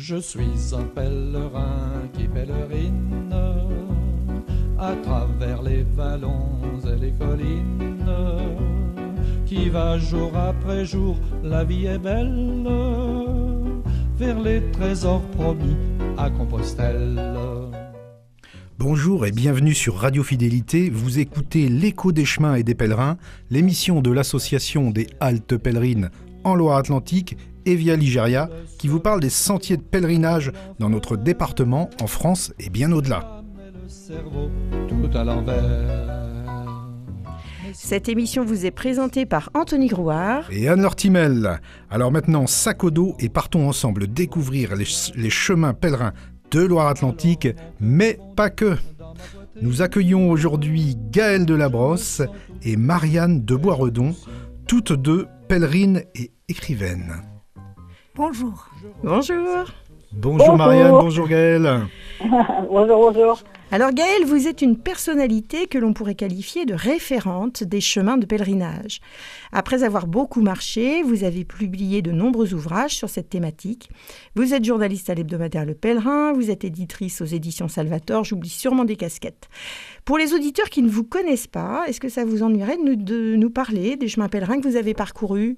Je suis un pèlerin qui pèlerine à travers les vallons et les collines, qui va jour après jour, la vie est belle, vers les trésors promis à Compostelle. Bonjour et bienvenue sur Radio Fidélité. Vous écoutez l'Écho des chemins et des pèlerins, l'émission de l'association des haltes pèlerines en Loire-Atlantique et via Ligéria, qui vous parle des sentiers de pèlerinage dans notre département, en France et bien au-delà. Cette émission vous est présentée par Anthony Grouard et Anne Lortimel. Alors maintenant, sac au dos et partons ensemble découvrir les chemins pèlerins de Loire-Atlantique, mais pas que. Nous accueillons aujourd'hui Gaëlle de Labrosse et Marianne de Boisredon, toutes deux pèlerines et écrivaines. Bonjour. Bonjour. Bonjour Marianne, bonjour Gaëlle. Bonjour. Alors Gaëlle, vous êtes une personnalité que l'on pourrait qualifier de référente des chemins de pèlerinage. Après avoir beaucoup marché, vous avez publié de nombreux ouvrages sur cette thématique. Vous êtes journaliste à l'hebdomadaire Le Pèlerin, vous êtes éditrice aux éditions Salvator, j'oublie sûrement des casquettes. Pour les auditeurs qui ne vous connaissent pas, est-ce que ça vous ennuierait de nous parler des chemins pèlerins que vous avez parcourus ?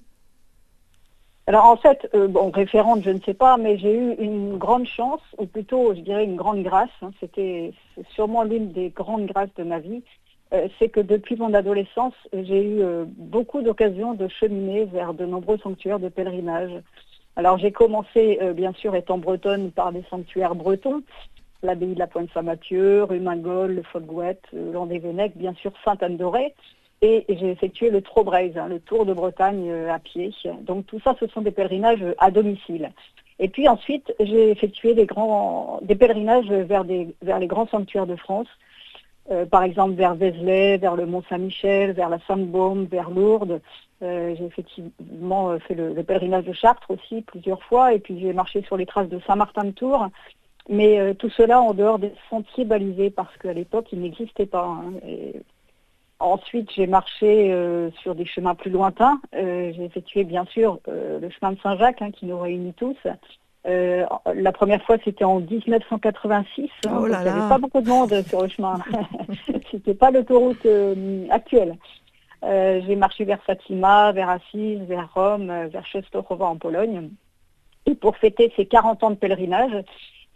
Alors en fait, référente, je ne sais pas, mais j'ai eu une grande chance, ou plutôt, je dirais, une grande grâce. C'est sûrement l'une des grandes grâces de ma vie. C'est que depuis mon adolescence, j'ai eu beaucoup d'occasions de cheminer vers de nombreux sanctuaires de pèlerinage. Alors j'ai commencé, bien sûr, étant bretonne, par des sanctuaires bretons, l'abbaye de la Pointe-Saint-Mathieu, Rumingol, le Folgouette, Landévennec, bien sûr Sainte-Anne-d'Auray. Et j'ai effectué le Trobriez, le Tour de Bretagne à pied. Donc tout ça, ce sont des pèlerinages à domicile. Et puis ensuite, j'ai effectué des pèlerinages vers les grands sanctuaires de France. Par exemple vers Vézelay, vers le Mont-Saint-Michel, vers la Sainte-Baume, vers Lourdes. J'ai effectivement fait le pèlerinage de Chartres aussi plusieurs fois. Et puis j'ai marché sur les traces de Saint-Martin-de-Tours. Mais tout cela en dehors des sentiers balisés, parce qu'à l'époque, ils n'existaient pas. Ensuite, j'ai marché sur des chemins plus lointains. J'ai effectué, bien sûr, le chemin de Saint-Jacques, qui nous réunit tous. La première fois, c'était en 1986. Oh là là. Il n'y avait pas beaucoup de monde sur le chemin. C'était pas l'autoroute actuelle. J'ai marché vers Fatima, vers Assise, vers Rome, vers Częstochowa en Pologne. Et pour fêter ces 40 ans de pèlerinage,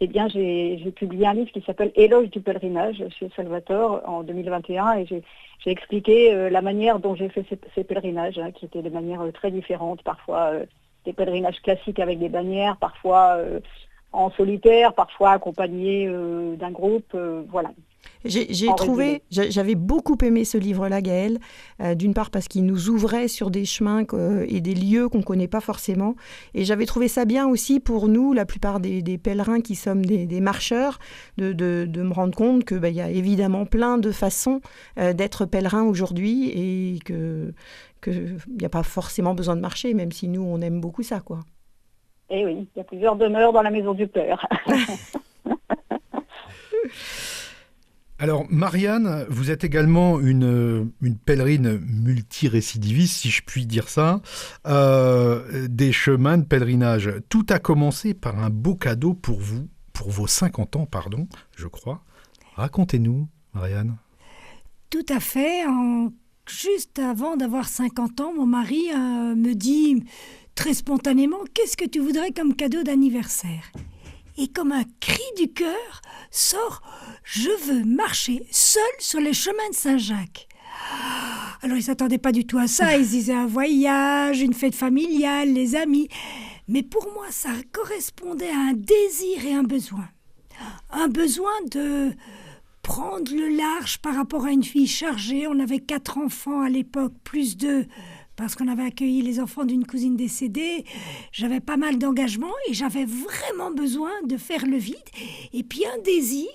eh bien, j'ai publié un livre qui s'appelle Éloge du pèlerinage chez Salvator en 2021 et j'ai expliqué la manière dont j'ai fait ces pèlerinages, qui étaient de manières très différentes, parfois des pèlerinages classiques avec des bannières, parfois en solitaire, parfois accompagnés d'un groupe, voilà. J'avais beaucoup aimé ce livre-là, Gaëlle, d'une part parce qu'il nous ouvrait sur des chemins et des lieux qu'on ne connaît pas forcément, et j'avais trouvé ça bien aussi pour nous, la plupart des pèlerins qui sommes des marcheurs, de me rendre compte qu'il y a évidemment plein de façons d'être pèlerin aujourd'hui, et qu'il n'y a pas forcément besoin de marcher, même si nous, on aime beaucoup ça, quoi. Eh oui, il y a plusieurs demeures dans la maison du Père. Alors Marianne, vous êtes également une pèlerine multirécidiviste, si je puis dire ça, des chemins de pèlerinage. Tout a commencé par un beau cadeau pour vous, pour vos 50 ans, je crois. Racontez-nous, Marianne. Tout à fait. Juste avant d'avoir 50 ans, mon mari me dit très spontanément « Qu'est-ce que tu voudrais comme cadeau d'anniversaire ?» Et comme un cri du cœur sort « Je veux marcher seul sur les chemins de Saint-Jacques ». Alors il ne s'attendait pas du tout à ça, il se disait un voyage, une fête familiale, les amis. Mais pour moi, ça correspondait à un désir et un besoin. Un besoin de prendre le large par rapport à une fille chargée. On avait 4 enfants à l'époque, plus 2, parce qu'on avait accueilli les enfants d'une cousine décédée. J'avais pas mal d'engagement et j'avais vraiment besoin de faire le vide. Et puis un désir,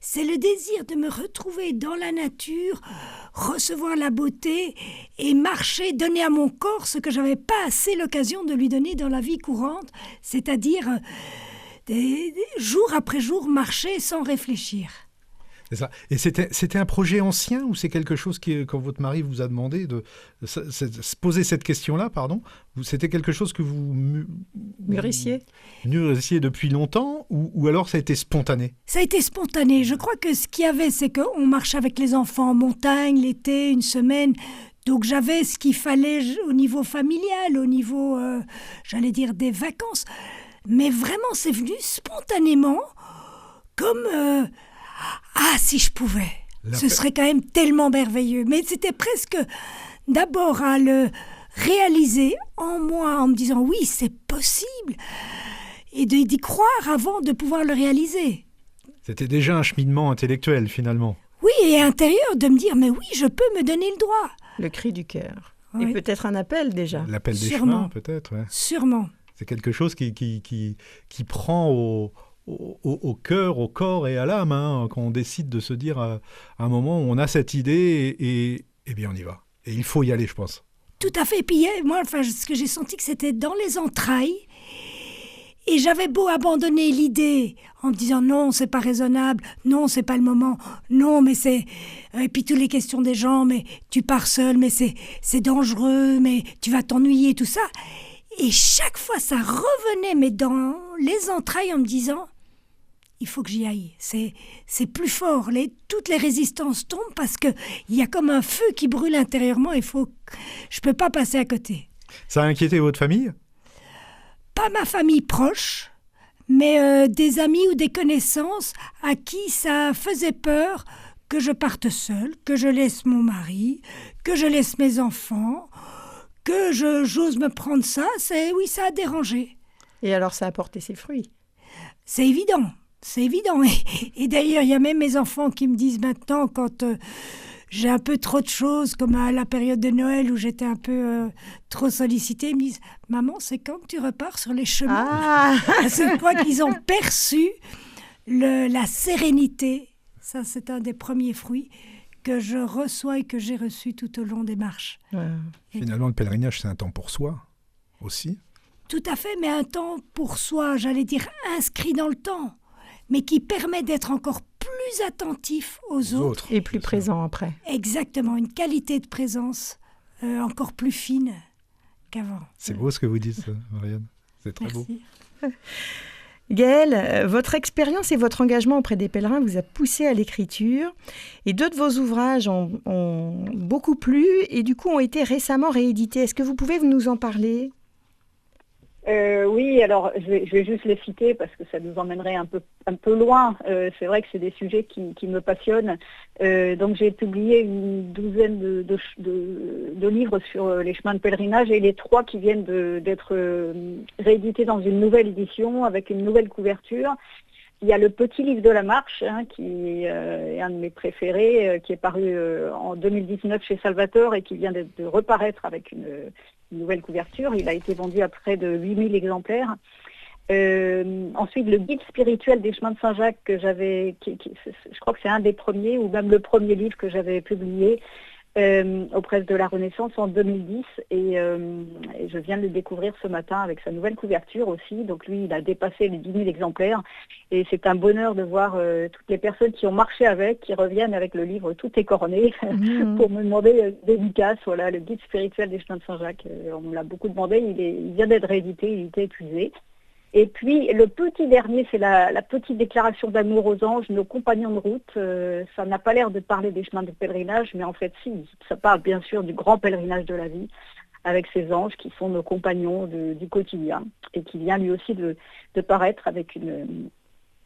c'est le désir de me retrouver dans la nature, recevoir la beauté et marcher, donner à mon corps ce que j'avais pas assez l'occasion de lui donner dans la vie courante, c'est-à-dire jour après jour marcher sans réfléchir. C'est ça. Et c'était un projet ancien ou c'est quelque chose qui, quand votre mari vous a demandé de se poser cette question-là, pardon, c'était quelque chose que vous mûrissiez depuis longtemps ou alors ça a été spontané? Ça a été spontané. Je crois que ce qu'il y avait, c'est qu'on marchait avec les enfants en montagne l'été, une semaine. Donc j'avais ce qu'il fallait au niveau familial, au niveau, j'allais dire, des vacances. Mais vraiment, c'est venu spontanément comme... Ah, si je pouvais, ce serait quand même tellement merveilleux. Mais c'était presque d'abord à le réaliser en moi, en me disant oui, c'est possible, et d'y croire avant de pouvoir le réaliser. C'était déjà un cheminement intellectuel finalement. Oui, et intérieur, de me dire mais oui, je peux me donner le droit. Le cri du cœur. Oui. Et peut-être un appel déjà. L'appel des chemins peut-être. Ouais. Sûrement. C'est quelque chose qui prend au cœur, au corps et à l'âme, hein, quand on décide de se dire à un moment où on a cette idée et bien on y va. Et il faut y aller, je pense. Tout à fait. Et puis moi, ce que j'ai senti que c'était dans les entrailles. Et j'avais beau abandonner l'idée en me disant non, c'est pas raisonnable, non, c'est pas le moment, non, mais c'est... Et puis toutes les questions des gens, mais tu pars seul, mais c'est dangereux, mais tu vas t'ennuyer, tout ça. Et chaque fois, ça revenait, mais dans les entrailles en me disant... Il faut que j'y aille. C'est plus fort. Toutes les résistances tombent parce qu'il y a comme un feu qui brûle intérieurement. Je ne peux pas passer à côté. Ça a inquiété votre famille ? Pas ma famille proche, mais des amis ou des connaissances à qui ça faisait peur que je parte seule, que je laisse mon mari, que je laisse mes enfants, que j'ose me prendre ça. Oui, ça a dérangé. Et alors, ça a porté ses fruits ? C'est évident. C'est évident. Et d'ailleurs, il y a même mes enfants qui me disent maintenant, quand j'ai un peu trop de choses, comme à la période de Noël où j'étais un peu trop sollicitée, ils me disent « Maman, c'est quand que tu repars sur les chemins ?» Je crois qu'ils ont perçu la sérénité. Ça, c'est un des premiers fruits que je reçois et que j'ai reçu tout au long des marches. Ouais. Finalement, le pèlerinage, c'est un temps pour soi aussi. Tout à fait, mais un temps pour soi, j'allais dire inscrit dans le temps, mais qui permet d'être encore plus attentif aux autres. Et plus présent après. Exactement, une qualité de présence encore plus fine qu'avant. C'est beau ce que vous dites, Marianne. C'est très beau. Gaëlle, votre expérience et votre engagement auprès des pèlerins vous a poussé à l'écriture. Et deux de vos ouvrages ont beaucoup plu et du coup ont été récemment réédités. Est-ce que vous pouvez nous en parler ? Oui, alors je vais juste les citer parce que ça nous emmènerait un peu loin. C'est vrai que c'est des sujets qui me passionnent. Donc j'ai publié une douzaine de livres sur les chemins de pèlerinage et les 3 qui viennent d'être réédités dans une nouvelle édition avec une nouvelle couverture. Il y a le petit livre de la marche, qui est un de mes préférés, qui est paru en 2019 chez Salvatore et qui vient de reparaître avec une nouvelle couverture. Il a été vendu à près de 8000 exemplaires. Ensuite, le guide spirituel des chemins de Saint-Jacques, que je crois que c'est un des premiers, ou même le premier livre que j'avais publié aux presses de la Renaissance en 2010. Et je viens de le découvrir ce matin avec sa nouvelle couverture aussi. Donc lui, il a dépassé les 10 000 exemplaires. Et c'est un bonheur de voir toutes les personnes qui ont marché avec, qui reviennent avec le livre tout écorné pour me demander dédicace. Voilà, le guide spirituel des chemins de Saint-Jacques. On me l'a beaucoup demandé. Il vient d'être réédité, il était épuisé. Et puis le petit dernier, c'est la petite déclaration d'amour aux anges, nos compagnons de route. Ça n'a pas l'air de parler des chemins de pèlerinage, mais en fait si, ça parle bien sûr du grand pèlerinage de la vie, avec ces anges qui sont nos compagnons du quotidien, et qui vient lui aussi de paraître avec une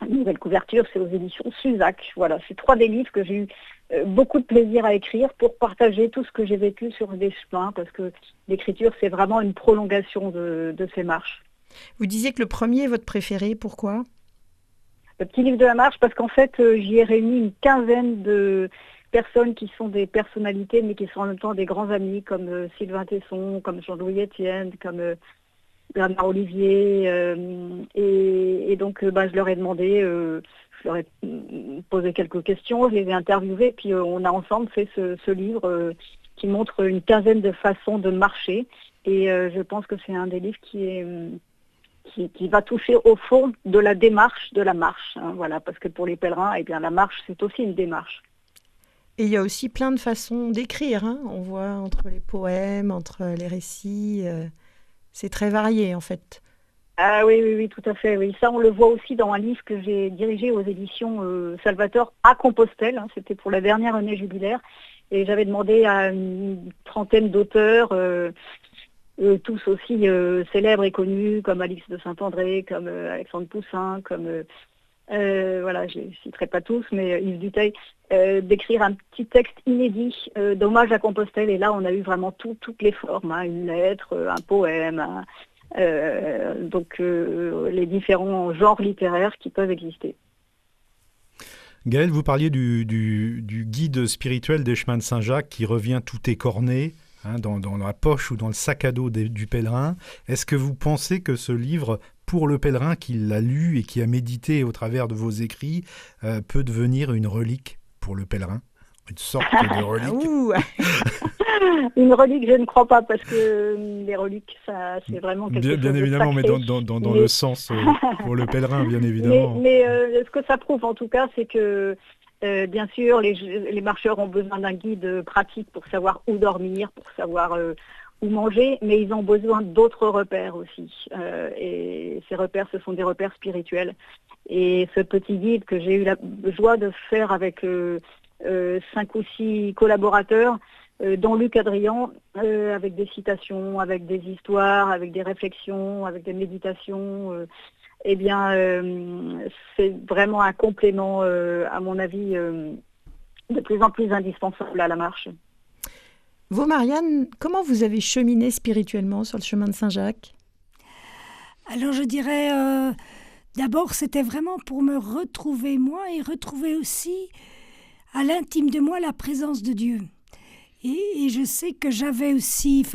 nouvelle couverture, c'est aux éditions Suzac. Voilà, c'est 3 des livres que j'ai eu beaucoup de plaisir à écrire pour partager tout ce que j'ai vécu sur des chemins, parce que l'écriture, c'est vraiment une prolongation de ces marches. Vous disiez que le premier est votre préféré, pourquoi ? Le petit livre de la marche, parce qu'en fait, j'y ai réuni une quinzaine de personnes qui sont des personnalités, mais qui sont en même temps des grands amis, comme Sylvain Tesson, comme Jean-Louis Etienne, comme Bernard Olivier. Et donc, je leur ai demandé, je leur ai posé quelques questions, je les ai interviewés, puis on a ensemble fait ce livre qui montre une quinzaine de façons de marcher. Et je pense que c'est un des livres qui est qui va toucher au fond de la démarche de la marche. Hein, voilà, parce que pour les pèlerins, eh bien, la marche, c'est aussi une démarche. Et il y a aussi plein de façons d'écrire. Hein. On voit entre les poèmes, entre les récits. C'est très varié, en fait. Ah oui, tout à fait. Oui. Ça, on le voit aussi dans un livre que j'ai dirigé aux éditions Salvator à Compostelle. Hein. C'était pour la dernière année jubilaire. Et j'avais demandé à une trentaine d'auteurs, tous aussi célèbres et connus, comme Alix de Saint-André, comme Alexandre Poussin, comme... voilà, je ne citerai pas tous, mais Yves Duteil, d'écrire un petit texte inédit d'hommage à Compostelle. Et là, on a eu vraiment toutes les formes, hein, une lettre, un poème, donc les différents genres littéraires qui peuvent exister. Gaël, vous parliez du guide spirituel des chemins de Saint-Jacques qui revient tout écorné, hein, dans la poche ou dans le sac à dos du pèlerin. Est-ce que vous pensez que ce livre, pour le pèlerin qui l'a lu et qui a médité au travers de vos écrits, peut devenir une relique pour le pèlerin? Une sorte de relique? Une relique, je ne crois pas, parce que les reliques, ça, c'est vraiment quelque chose bien évidemment, de sacré. mais dans le sens pour le pèlerin, bien évidemment. Mais ce que ça prouve, en tout cas, c'est que, bien sûr, les marcheurs ont besoin d'un guide pratique pour savoir où dormir, pour savoir où manger, mais ils ont besoin d'autres repères aussi. Et ces repères, ce sont des repères spirituels. Et ce petit guide que j'ai eu la joie de faire avec 5 ou 6 collaborateurs, dont Luc Adrian, avec des citations, avec des histoires, avec des réflexions, avec des méditations, eh bien, c'est vraiment un complément, à mon avis, de plus en plus indispensable à la marche. Vous, Marianne, comment vous avez cheminé spirituellement sur le chemin de Saint-Jacques? Alors, je dirais, d'abord, c'était vraiment pour me retrouver moi et retrouver aussi à l'intime de moi la présence de Dieu. Et je sais que j'avais aussi,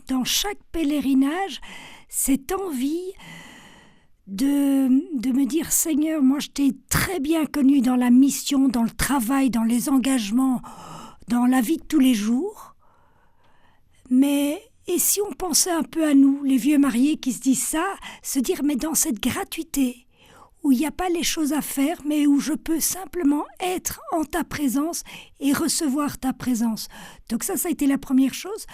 dans chaque pèlerinage, cette envie de me dire, Seigneur, moi je t'ai très bien connu dans la mission, dans le travail, dans les engagements, dans la vie de tous les jours. Mais, et si on pensait un peu à nous, les vieux mariés qui se disent ça, se dire, mais dans cette gratuité, où il n'y a pas les choses à faire, mais où je peux simplement être en ta présence et recevoir ta présence. Donc ça a été la première chose.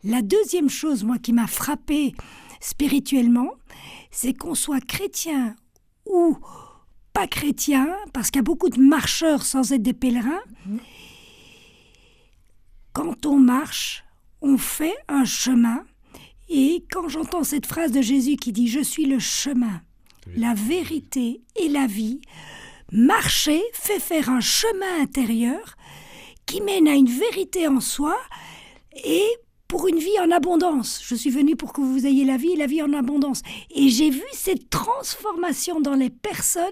La deuxième chose, moi, qui m'a frappée spirituellement, c'est qu'on soit chrétien ou pas chrétien, parce qu'il y a beaucoup de marcheurs sans être des pèlerins. Quand on marche, on fait un chemin. Et quand j'entends cette phrase de Jésus qui dit « Je suis le chemin », la vérité et la vie, marcher fait faire un chemin intérieur qui mène à une vérité en soi et pour une vie en abondance. Je suis venue pour que vous ayez la vie et la vie en abondance. Et j'ai vu cette transformation dans les personnes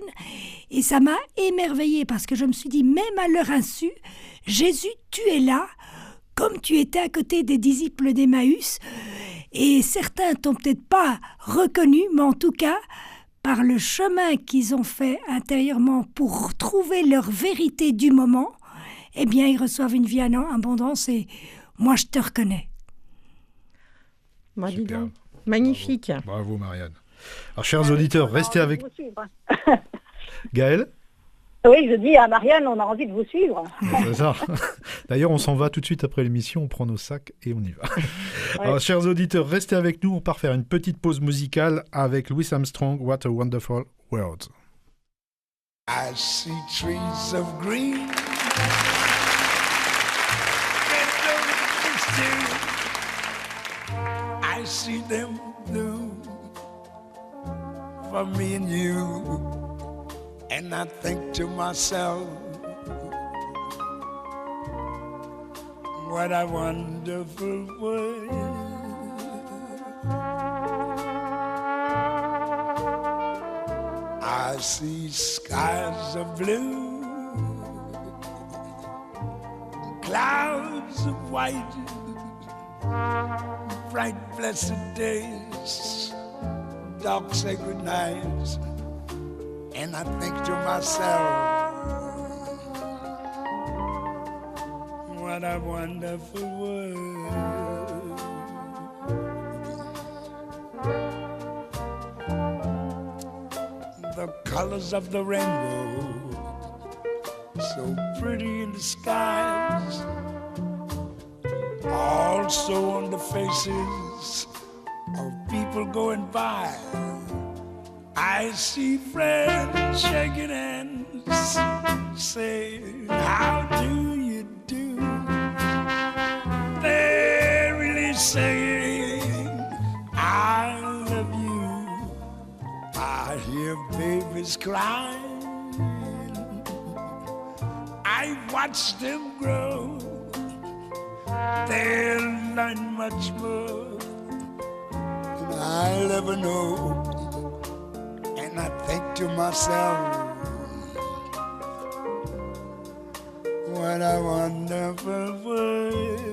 et ça m'a émerveillée parce que je me suis dit, même à leur insu, Jésus, tu es là, comme tu étais à côté des disciples d'Emmaüs. Et certains t'ont peut-être pas reconnu, mais en tout cas, par le chemin qu'ils ont fait intérieurement pour trouver leur vérité du moment, eh bien, ils reçoivent une vie en abondance et moi, je te reconnais. Moi, dis donc. Magnifique. Bravo, Marianne. Alors, chers auditeurs, restez avec... Gaël ? Oui, je dis à Marianne, on a envie de vous suivre. C'est ça. D'ailleurs, on s'en va tout de suite après l'émission, on prend nos sacs et on y va. Ouais. Alors, chers auditeurs, restez avec nous, on part faire une petite pause musicale avec Louis Armstrong, What a Wonderful World. I see trees of green and roses too. I see them blue for me and you. And I think to myself, what a wonderful world. I see skies of blue, clouds of white, bright blessed days, dark sacred nights. And I think to myself, what a wonderful world. colors of the rainbow, so pretty in the skies, also on the faces of people going by. I see friends shaking hands, saying, how do you do? They're really saying, I love you. I hear babies crying. I watch them grow. They'll learn much more than I'll ever know. And I think to myself, what a wonderful world.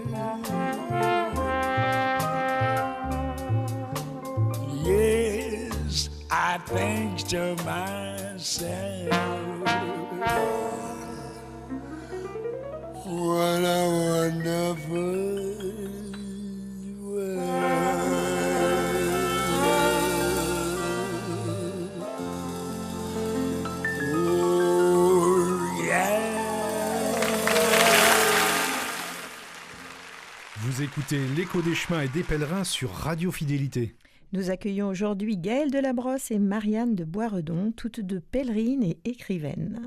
Yes, I think to myself, what a wonderful Vous écoutez l'écho des chemins et des pèlerins sur Radio Fidélité. Nous accueillons aujourd'hui Gaëlle Delabrosse et Marianne de Boisredon, toutes deux pèlerines et écrivaines.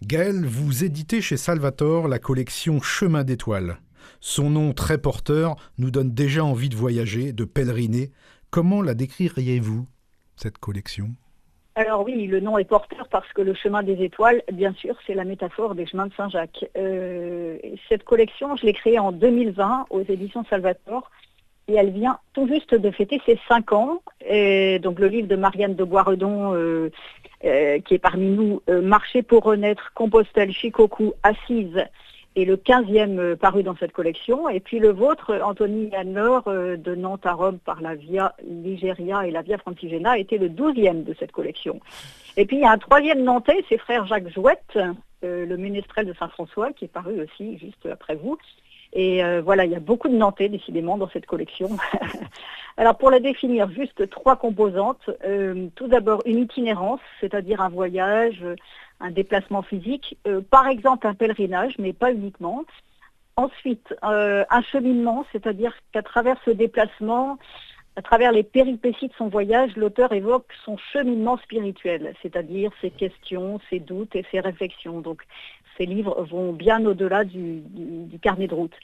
Gaëlle, vous éditez chez Salvatore la collection Chemin d'étoiles. Son nom très porteur nous donne déjà envie de voyager, de pèleriner. Comment la décririez-vous, cette collection ? Alors oui, le nom est porteur parce que le chemin des étoiles, bien sûr, c'est la métaphore des chemins de Saint-Jacques. Cette collection, je l'ai créée en 2020 aux éditions Salvatore et elle vient tout juste de fêter ses 5 ans. Et donc le livre de Marianne de Boisredon, qui est parmi nous, Marcher pour renaître, Compostelle, Shikoku, Assise, est le 15e paru dans cette collection. Et puis le vôtre, Anthony Yanor, de Nantes à Rome par la Via Ligéria et la Via Francigena, était le 12e de cette collection. Et puis il y a un 3e nantais, c'est frère Jacques Jouette, le ménestrel de Saint-François, qui est paru aussi juste après vous. Et voilà, il y a beaucoup de nantais, décidément, dans cette collection. Alors pour la définir, juste 3 composantes. Tout d'abord, une itinérance, c'est-à-dire un voyage, un déplacement physique, par exemple un pèlerinage, mais pas uniquement. Ensuite, un cheminement, c'est-à-dire qu'à travers ce déplacement, à travers les péripéties de son voyage, l'auteur évoque son cheminement spirituel, c'est-à-dire ses questions, ses doutes et ses réflexions. Donc, ces livres vont bien au-delà du carnet de route.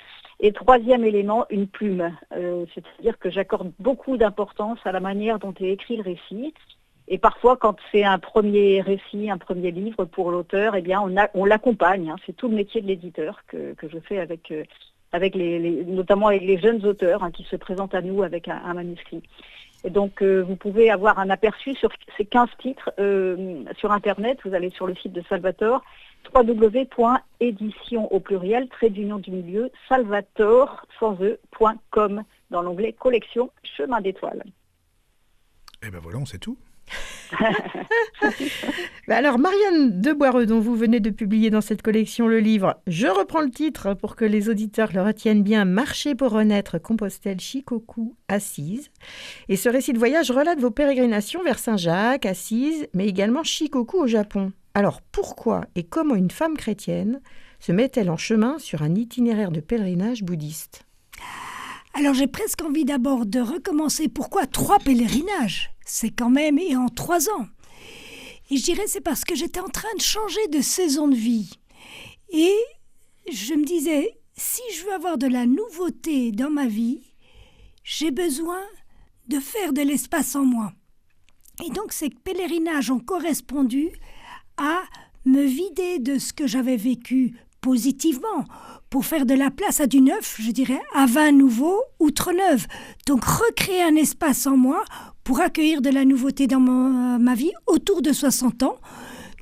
Et 3e élément, une plume, c'est-à-dire que j'accorde beaucoup d'importance à la manière dont est écrit le récit. Et parfois, quand c'est un premier récit, un premier livre pour l'auteur, eh bien, on l'accompagne. C'est tout le métier de l'éditeur que je fais avec notamment avec les jeunes auteurs qui se présentent à nous avec un manuscrit. Et donc, vous pouvez avoir un aperçu sur ces 15 titres sur Internet. Vous allez sur le site de Salvatore, www.édition au pluriel, salvatore, sans e.com, dans l'onglet collection Chemin d'étoiles. Et ben voilà, on sait tout. Alors Marianne de Boisredon, vous venez de publier dans cette collection le livre, je reprends le titre pour que les auditeurs le retiennent bien, Marcher pour renaître, Compostelle, Shikoku, Assise. Et ce récit de voyage relate vos pérégrinations vers Saint-Jacques, Assise, mais également Shikoku au Japon. Alors pourquoi et comment une femme chrétienne se met-elle en chemin sur un itinéraire de pèlerinage bouddhiste ? Alors j'ai presque envie d'abord de recommencer. Pourquoi 3 pèlerinages ? C'est quand même, et en 3 ans. Et je dirais c'est parce que j'étais en train de changer de saison de vie. Et je me disais, si je veux avoir de la nouveauté dans ma vie, j'ai besoin de faire de l'espace en moi. Et donc ces pèlerinages ont correspondu à me vider de ce que j'avais vécu positivement, pour faire de la place à du neuf, je dirais, à vin nouveau, outre neuve. Donc recréer un espace en moi pour accueillir de la nouveauté dans ma vie autour de 60 ans,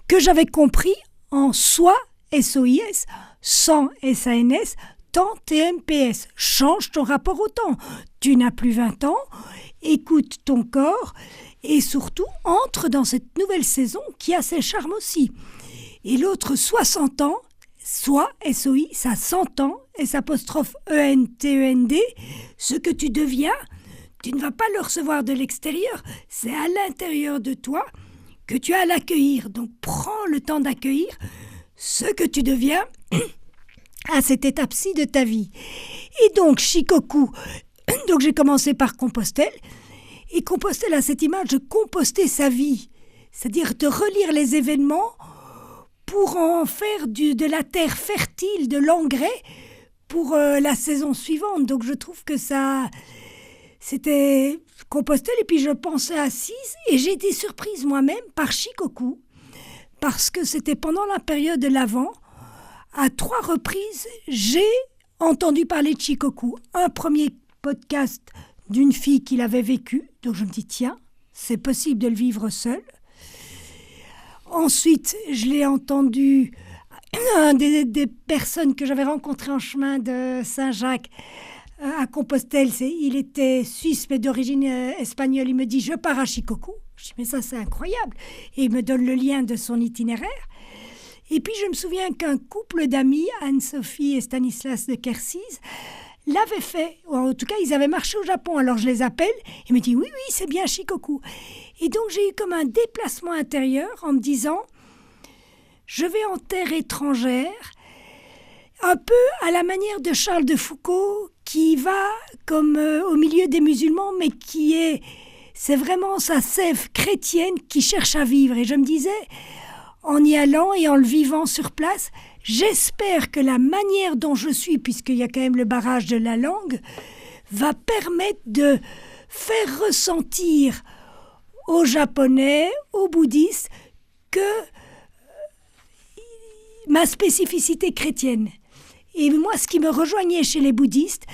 que j'avais compris en soi, SOIS, sans SANS, temps TMPS. Change ton rapport au temps. Tu n'as plus 20 ans, écoute ton corps et surtout entre dans cette nouvelle saison qui a ses charmes aussi. Et l'autre 60 ans, soit SOI, ça s'entend, S''ENTEND, ce que tu deviens, tu ne vas pas le recevoir de l'extérieur, c'est à l'intérieur de toi que tu as à l'accueillir. Donc prends le temps d'accueillir ce que tu deviens à cette étape-ci de ta vie. Et donc, Shikoku, donc j'ai commencé par Compostelle, et Compostelle a cette image de composter sa vie, c'est-à-dire de relire les événements pour en faire de la terre fertile, de l'engrais pour la saison suivante. Donc je trouve que ça, c'était Compostelle, et puis je pensais à Assise, et j'ai été surprise moi-même par Shikoku, parce que c'était pendant la période de l'Avent. À 3 reprises, j'ai entendu parler de Shikoku. Un premier podcast d'une fille qui l'avait vécu, donc je me dis tiens, c'est possible de le vivre seul. Ensuite, je l'ai entendu des personnes que j'avais rencontrées en chemin de Saint-Jacques à Compostelle. Il était suisse mais d'origine espagnole. Il me dit je pars à Shikoku. Je dis mais ça c'est incroyable. Et il me donne le lien de son itinéraire. Et puis je me souviens qu'un couple d'amis, Anne-Sophie et Stanislas de Kersis, l'avaient fait. En tout cas, ils avaient marché au Japon. Alors je les appelle et me dit oui, c'est bien Shikoku. Et donc j'ai eu comme un déplacement intérieur en me disant je vais en terre étrangère, un peu à la manière de Charles de Foucault qui va comme au milieu des musulmans, mais c'est vraiment sa sève chrétienne qui cherche à vivre. Et je me disais, en y allant et en le vivant sur place, j'espère que la manière dont je suis, puisqu'il y a quand même le barrage de la langue, va permettre de faire ressentir aux Japonais, aux bouddhistes, que ma spécificité chrétienne. Et moi, ce qui me rejoignait chez les bouddhistes,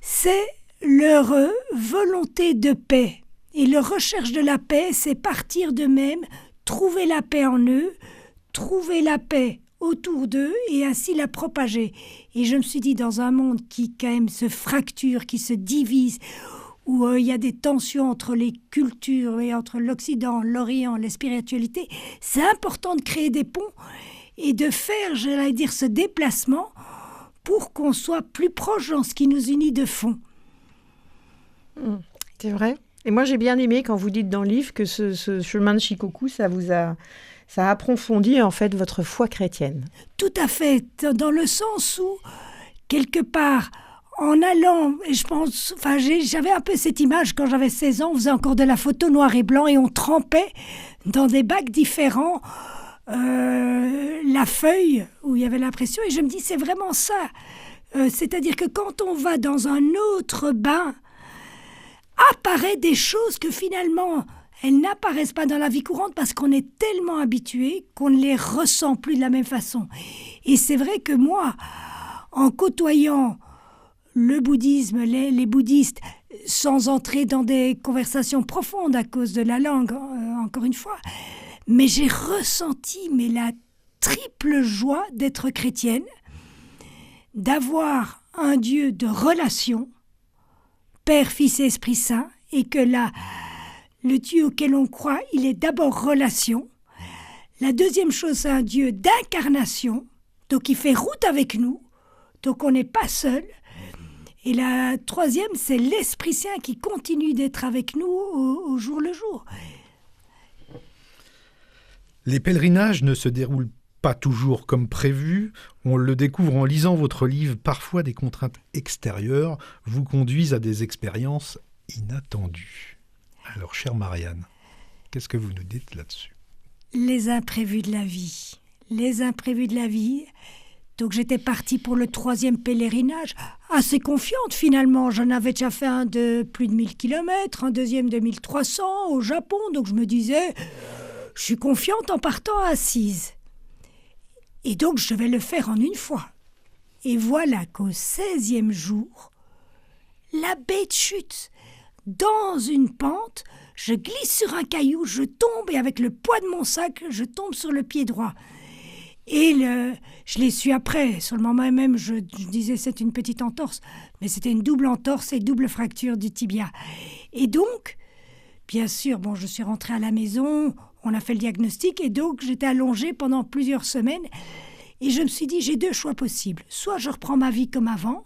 c'est leur volonté de paix. Et leur recherche de la paix, c'est partir d'eux-mêmes, trouver la paix en eux, trouver la paix autour d'eux et ainsi la propager. Et je me suis dit, dans un monde qui quand même se fracture, qui se divise, où il y a des tensions entre les cultures et entre l'Occident, l'Orient, les spiritualités, c'est important de créer des ponts et de faire, j'allais dire, ce déplacement pour qu'on soit plus proche dans ce qui nous unit de fond. C'est vrai. Et moi, j'ai bien aimé quand vous dites dans le livre que ce chemin de Shikoku, ça a approfondi en fait votre foi chrétienne. Tout à fait, dans le sens où, quelque part, en allant, et je pense, j'avais un peu cette image quand j'avais 16 ans, on faisait encore de la photo noir et blanc et on trempait dans des bacs différents la feuille où il y avait l'impression, et je me dis c'est vraiment ça. C'est-à-dire que quand on va dans un autre bain, apparaissent des choses que finalement elles n'apparaissent pas dans la vie courante parce qu'on est tellement habitué qu'on ne les ressent plus de la même façon. Et c'est vrai que moi, en côtoyant le bouddhisme, les bouddhistes, sans entrer dans des conversations profondes à cause de la langue, encore une fois, mais j'ai ressenti la triple joie d'être chrétienne, d'avoir un Dieu de relation, Père, Fils et Esprit Saint, et que le Dieu auquel on croit, il est d'abord relation. La deuxième chose, c'est un Dieu d'incarnation, donc il fait route avec nous, donc on n'est pas seul. Et la troisième, c'est l'Esprit Saint qui continue d'être avec nous au jour le jour. Les pèlerinages ne se déroulent pas toujours comme prévu. On le découvre en lisant votre livre. Parfois, des contraintes extérieures vous conduisent à des expériences inattendues. Alors, chère Marianne, qu'est-ce que vous nous dites là-dessus ? Les imprévus de la vie. Les imprévus de la vie. Donc, j'étais partie pour le 3e pèlerinage, assez confiante finalement. J'en avais déjà fait un de plus de 1000 km, un deuxième de 1300 au Japon. Donc, je me disais, je suis confiante en partant à Assise. Et donc, je vais le faire en une fois. Et voilà qu'au 16e jour, la bête chute. Dans une pente, je glisse sur un caillou, je tombe et avec le poids de mon sac, je tombe sur le pied droit. Et je l'ai su après. Sur le moment même, je disais c'est une petite entorse. Mais c'était une double entorse et double fracture du tibia. Et donc, bien sûr, je suis rentrée à la maison, on a fait le diagnostic et donc j'étais allongée pendant plusieurs semaines. Et je me suis dit, j'ai 2 choix possibles. Soit je reprends ma vie comme avant,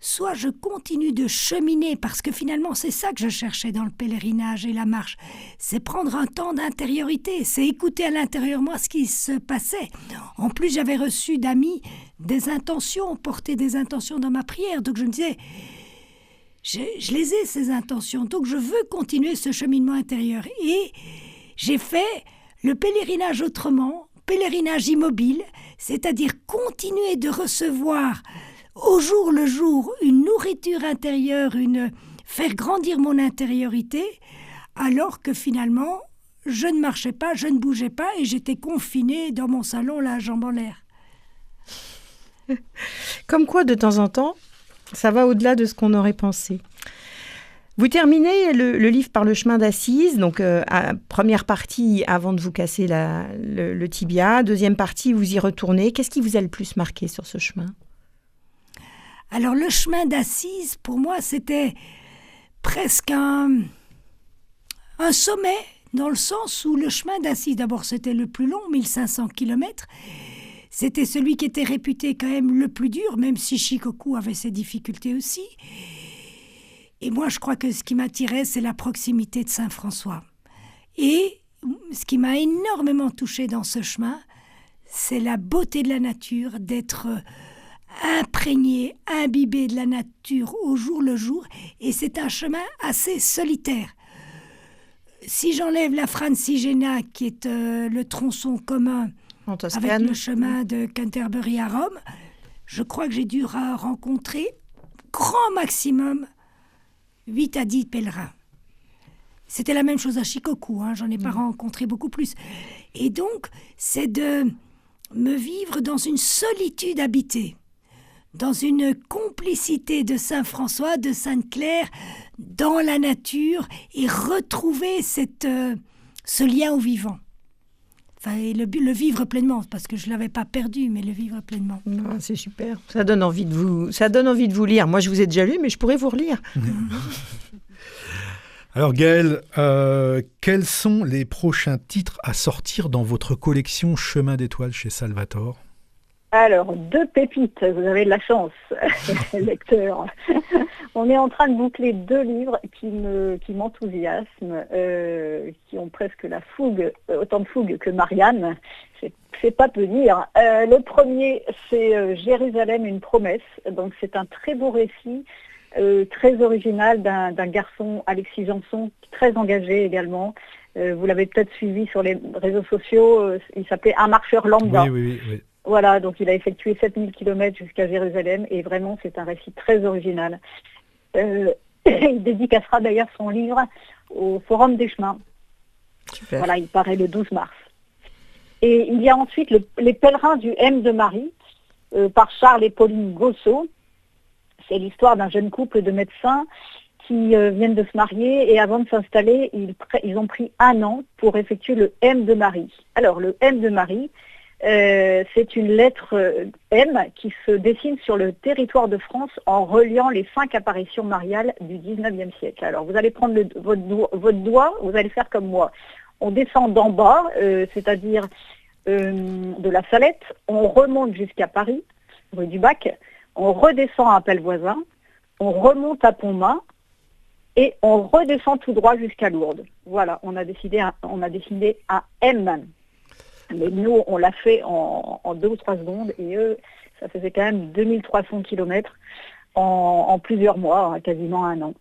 soit je continue de cheminer, parce que finalement c'est ça que je cherchais dans le pèlerinage et la marche, c'est prendre un temps d'intériorité, c'est écouter à l'intérieur moi ce qui se passait. En plus j'avais reçu d'amis des intentions, porté des intentions dans ma prière, donc je me disais, je les ai ces intentions, donc je veux continuer ce cheminement intérieur. Et j'ai fait le pèlerinage autrement, pèlerinage immobile, c'est-à-dire continuer de recevoir au jour le jour une nourriture intérieure, faire grandir mon intériorité, alors que finalement, je ne marchais pas, je ne bougeais pas et j'étais confinée dans mon salon, la jambe en l'air. Comme quoi, de temps en temps, ça va au-delà de ce qu'on aurait pensé. Vous terminez le livre par le chemin d'Assise, donc première partie avant de vous casser le tibia, deuxième partie vous y retournez. Qu'est-ce qui vous a le plus marqué sur ce chemin ? Alors le chemin d'Assise, pour moi, c'était presque un sommet, dans le sens où le chemin d'Assise, d'abord c'était le plus long, 1500 km, c'était celui qui était réputé quand même le plus dur, même si Shikoku avait ses difficultés aussi. Et moi, je crois que ce qui m'attirait, c'est la proximité de Saint-François. Et ce qui m'a énormément touchée dans ce chemin, c'est la beauté de la nature, d'être imprégné, imbibé de la nature au jour le jour. Et c'est un chemin assez solitaire. Si j'enlève la Francigena, qui est le tronçon commun avec le chemin de Canterbury à Rome, je crois que j'ai dû rencontrer grand maximum 8 à 10 pèlerins. C'était la même chose à Shikoku, j'en ai pas rencontré beaucoup plus. Et donc, c'est de me vivre dans une solitude habitée, dans une complicité de Saint-François, de Sainte-Claire, dans la nature, et retrouver ce lien au vivant. Enfin, et le vivre pleinement, parce que je ne l'avais pas perdu, mais le vivre pleinement. Ah, c'est super. Ça donne envie de vous lire. Moi, je vous ai déjà lu, mais je pourrais vous relire. Alors Gaëlle, quels sont les prochains titres à sortir dans votre collection Chemin d'étoiles chez Salvatore ? Alors, 2 pépites, vous avez de la chance, lecteur. On est en train de boucler 2 livres qui m'enthousiasment, qui ont presque la fougue, autant de fougue que Marianne. C'est pas peu dire. Le premier, c'est Jérusalem, une promesse. Donc c'est un très beau récit, très original d'un garçon, Alexis Janson, très engagé également. Vous l'avez peut-être suivi sur les réseaux sociaux. Il s'appelait Un marcheur lambda. Oui. Voilà, donc il a effectué 7000 km jusqu'à Jérusalem et vraiment c'est un récit très original. Il dédicacera d'ailleurs son livre au Forum des Chemins. Super. Voilà, il paraît le 12 mars. Et il y a ensuite Les pèlerins du M de Marie par Charles et Pauline Gossot. C'est l'histoire d'un jeune couple de médecins qui viennent de se marier et avant de s'installer, ils ont pris 1 an pour effectuer le M de Marie. Alors le M de Marie, c'est une lettre M qui se dessine sur le territoire de France en reliant les 5 apparitions mariales du 19e siècle. Alors vous allez prendre votre doigt, vous allez faire comme moi. On descend d'en bas, c'est-à-dire de la Salette, on remonte jusqu'à Paris, rue du Bac, on redescend à Appel-Voisin, on remonte à Pontmain et on redescend tout droit jusqu'à Lourdes. Voilà, on a décidé un M. Mais nous, on l'a fait en 2 ou 3 secondes et eux, ça faisait quand même 2300 km en plusieurs mois, quasiment 1 an.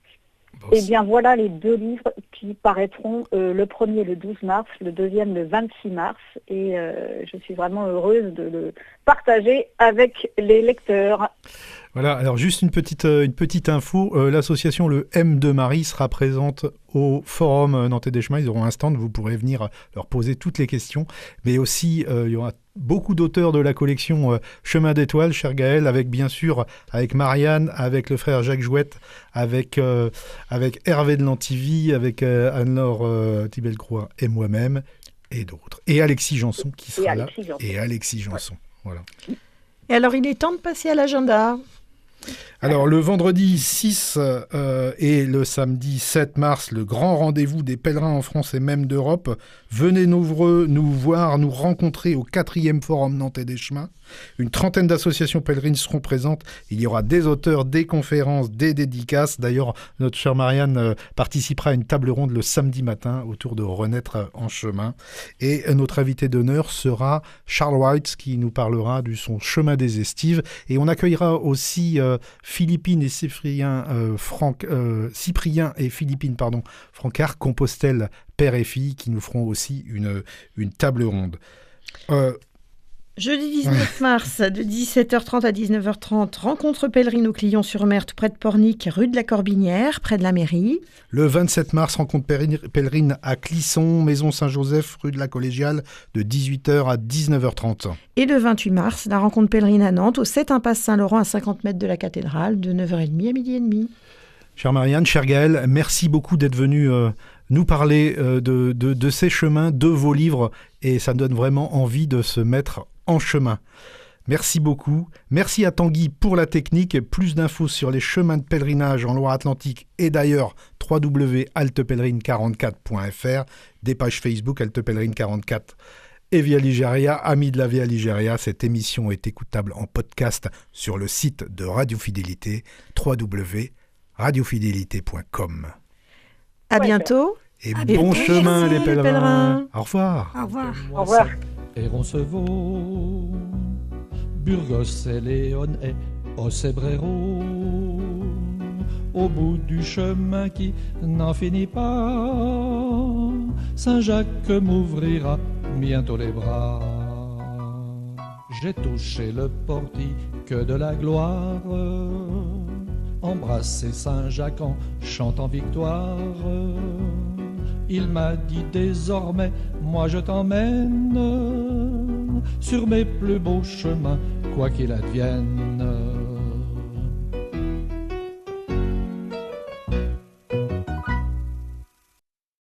Et bien voilà les 2 livres qui paraîtront, le premier le 12 mars, le deuxième le 26 mars. Et je suis vraiment heureuse de le partager avec les lecteurs. Voilà, alors juste une petite info, l'association Le M de Marie sera présente au Forum Nantais des Chemins, ils auront un stand, vous pourrez venir leur poser toutes les questions, mais aussi il y aura beaucoup d'auteurs de la collection Chemin d'étoiles, cher Gaëlle, avec bien sûr, avec Marianne, avec le frère Jacques Jouette, avec Hervé de Lantivy, avec Anne-Laure Thibel-Croix et moi-même, et d'autres. Et Alexis Janson qui sera là. Et Alexis Janson, voilà. Et alors il est temps de passer à l'agenda. Alors, le vendredi 6 et le samedi 7 mars, le grand rendez-vous des pèlerins en France et même d'Europe. Venez nombreux nous voir, nous rencontrer au 4e Forum Nantais des Chemins. Une trentaine d'associations pèlerines seront présentes. Il y aura des auteurs, des conférences, des dédicaces. D'ailleurs, notre chère Marianne participera à une table ronde le samedi matin autour de Renaître en chemin. Et notre invité d'honneur sera Charles White qui nous parlera de son chemin des estives. Et on accueillera aussi Cyprien et Philippine Francard, Compostelle, père et fille, qui nous feront aussi une table ronde. Jeudi 19 mars, de 17h30 à 19h30, rencontre pèlerine au Clion-sur-Mer, tout près de Pornic, rue de la Corbinière, près de la mairie. Le 27 mars, rencontre pèlerine à Clisson, maison Saint-Joseph, rue de la Collégiale, de 18h à 19h30. Et le 28 mars, la rencontre pèlerine à Nantes, au 7 impasse Saint-Laurent, à 50 mètres de la cathédrale, de 9h30 à 12h30. Chère Marianne, cher Gaël, merci beaucoup d'être venu nous parler de ces chemins, de vos livres, et ça me donne vraiment envie de se mettre en chemin. Merci beaucoup. Merci à Tanguy pour la technique. Plus d'infos sur les chemins de pèlerinage en Loire-Atlantique et d'ailleurs www.altepèlerine44.fr, des pages Facebook Altepèlerine44 et Via Ligéria, amis de la Via Ligéria. Cette émission est écoutable en podcast sur le site de Radio Fidélité, www.radiofidélité.com. À bientôt. Et bon chemin les pèlerins. Au revoir. Au revoir. Au revoir. Et Roncevaux, Burgos et Léon et Osebrero, au bout du chemin qui n'en finit pas, Saint-Jacques m'ouvrira bientôt les bras. J'ai touché le portique de la gloire, embrassé Saint-Jacques en chantant victoire. Il m'a dit désormais, moi je t'emmène sur mes plus beaux chemins, quoi qu'il advienne.